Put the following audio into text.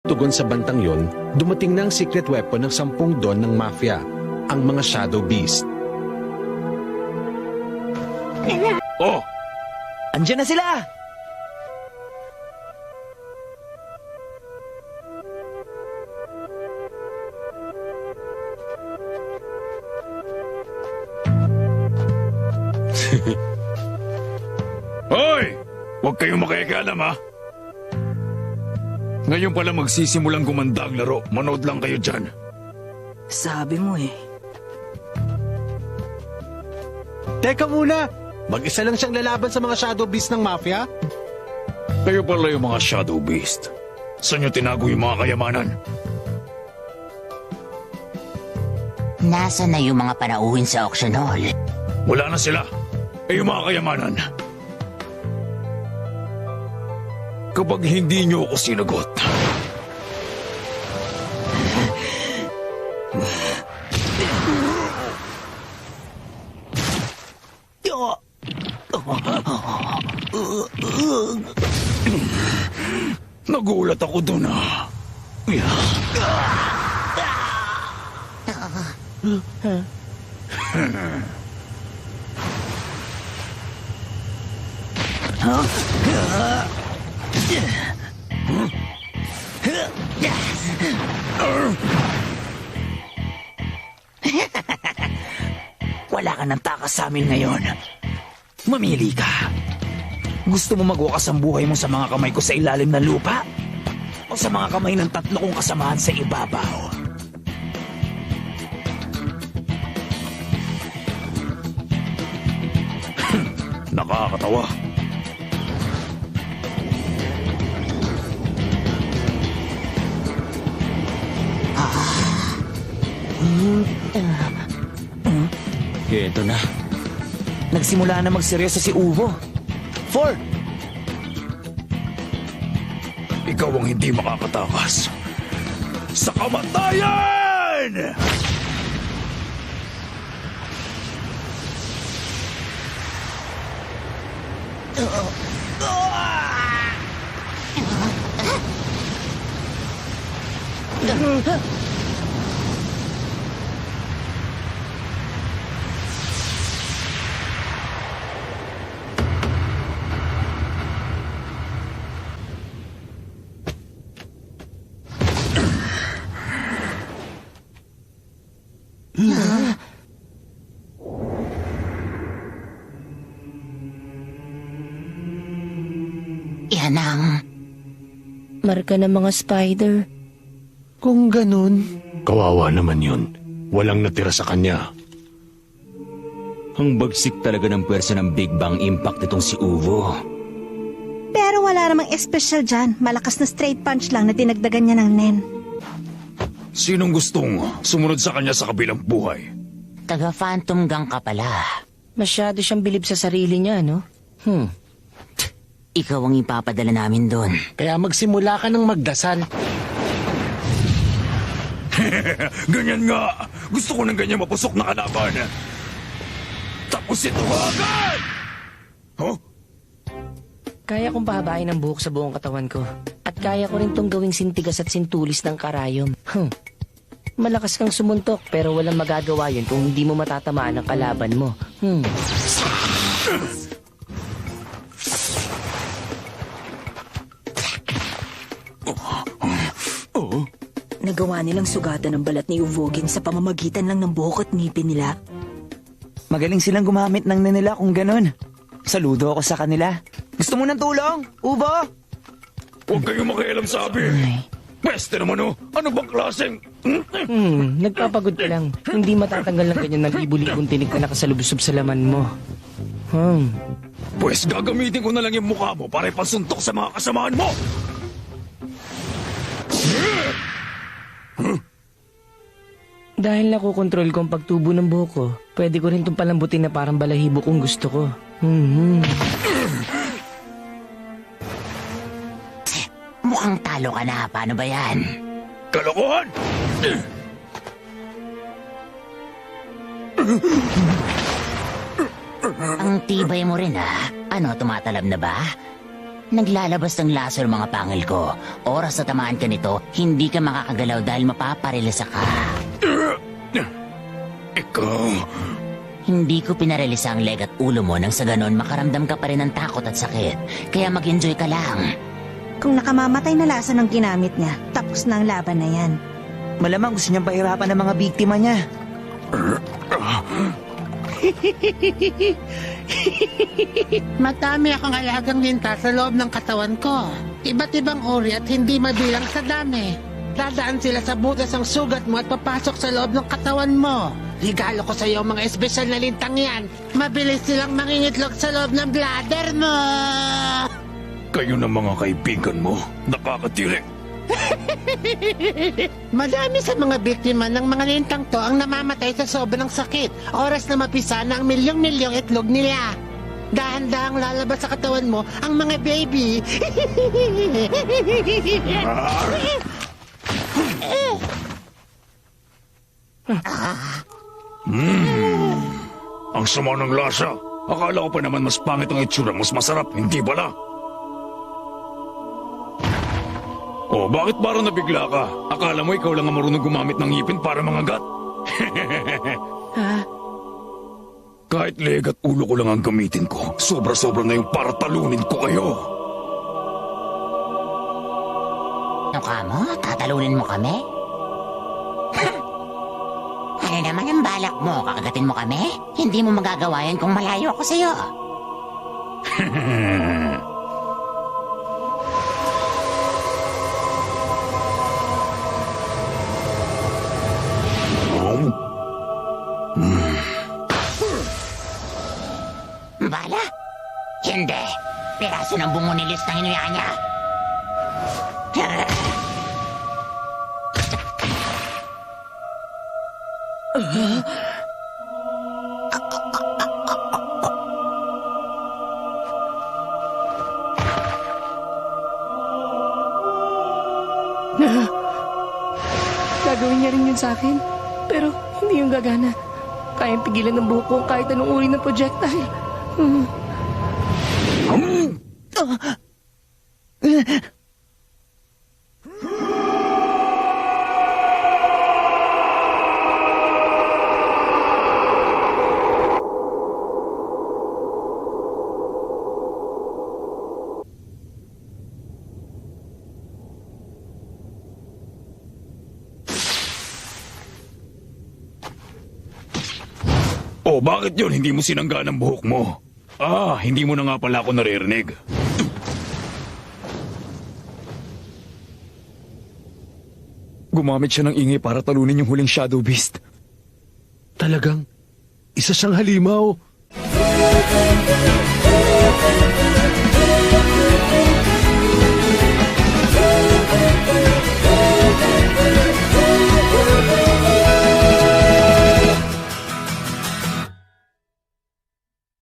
Tugon sa bantang yon, dumating na ang secret weapon ng 10 Don ng Mafia, ang mga Shadow Beast. Oh! Andiyan na sila! Hoy! Huwag kayong makikialam, ha? Ngayon pala magsisimulang gumanda ang laro. Manood lang kayo dyan. Sabi mo eh. Teka muna! Mag-isa lang siyang lalaban sa mga Shadow Beast ng Mafia? Kayo pala yung mga Shadow Beast. Saan nyo tinago yung mga kayamanan? Nasaan na yung mga panauhin sa auction hall? Wala na sila. Eh yung mga kayamanan. Kapag hindi nyo ako sinagot, nagulat ako doon, ah. Wala ka ng takas sa amin ngayon. Mamili ka. Gusto mo magwakas ang buhay mo sa mga kamay ko sa ilalim ng lupa? O sa mga kamay ng 3 kong kasamahan sa ibabaw? Nakakatawa. Ito na. Nagsimula na magseryoso si Uvo. 4! Ikaw ang hindi makakatakas sa kamatayan! Yan ang... Marka ng mga spider. Kung ganun... Kawawa naman yun. Walang natira sa kanya. Ang bagsik talaga ng pwersa ng Big Bang Impact itong si Uvo. Pero wala namang espesyal dyan. Malakas na straight punch lang na dinagdagan niya ng nen. Sinong gustong sumunod sa kanya sa kabilang buhay? Taga-phantom gang ka pala. Masyado siyang bilib sa sarili niya, no? Ikaw ang ipapadala namin doon. Kaya magsimula ka ng magdasal. Ganyan nga. Gusto ko ng ganyan mapusok na kalaban. Tapos ito agad! Huh? Kaya kong pahabain ang buhok sa buong katawan ko. At kaya ko rin tong gawing sintigas at sintulis ng karayom. Malakas kang sumuntok pero walang magagawa yun kung hindi mo matatamaan ang kalaban mo. Nagawa nilang sugatan ng balat ni Uvogin sa pamamagitan lang ng buhok at ngipin nila. Magaling silang gumamit ng nila kung ganun. Saludo ako sa kanila. Gusto mo ng tulong, Uvo? Huwag kayong makialam sa amin. Peste naman, oh. Ano bang klaseng... Nagpapagod ka lang. Hindi matatanggal ng ganyan ng libu-libong tinig na nakasalubsob sa laman mo. Pues gagamitin ko na lang yung mukha mo para ipasuntok sa mga kasamaan mo! Dahil nakokontrol ko ang pagtubo ng buhok ko, pwede ko rin itong palambutin na parang balahibo kung gusto ko. Mukhang talo ka na. Paano ba yan? Kalokohan! Ang tibay mo rin, ah. Ano, tumatalab na ba? Naglalabas ng laser mga pangil ko. Oras na tamaan ka nito, hindi ka makakagalaw dahil mapaparelisa ka. Ikaw... Hindi ko pinarelisa ang leg at ulo mo nang sa ganon makaramdam ka pa rin ng takot at sakit. Kaya mag-enjoy ka lang. Kung nakamamatay na lasa ng ginamit niya, tapos na ang laban na yan. Malamang gusto niyang pahirapan ng mga biktima niya. Madami akong alagang linta sa loob ng katawan ko. Iba't ibang uri at hindi mabilang sa dami. Dadaan sila sa butas ng sugat mo at papasok sa loob ng katawan mo. Regalo ko sa iyo ang mga espesyal na lintang yan. Mabilis silang mangingitlog sa loob ng bladder mo. Kayo na mga kaibigan mo. Nakakatirik. Madami sa mga biktima ng mga lintang to ang namamatay sa sobrang sakit. Oras na mapisa na ang milyong-milyong itlog nila. Dahan-dahang lalabas sa katawan mo ang mga baby. Ang sama ng lasa. Akala ko pa naman mas pangit ang itsura, mas masarap, hindi bala? Oh, bakit parang nabigla ka? Akala mo ikaw lang ang marunong gumamit ng ngipin para mangagat? Kahit leg at ulo ko lang ang gamitin ko, sobra-sobra na yung para talunin ko kayo. Ano ka mo? Tatalunin mo kami? Ano naman ang balak mo? Kakagatin mo kami? Hindi mo magagawa yan kung malayo ako sa'yo. Bala? Hindi. Piraso ng bungo ni Liz na hinuya niya. Gagawin niya rin yun sa akin. Pero hindi yung gagana. Kayang pigilan ng buhok ko kahit anong uri ng projectile. Oh, bakit yun? Hindi mo sinangga ng buhok mo. Ah, hindi mo na nga pala ako naririnig. Gumamit siya ng ingay para talunin yung huling Shadow Beast. Talagang isa siyang halimaw.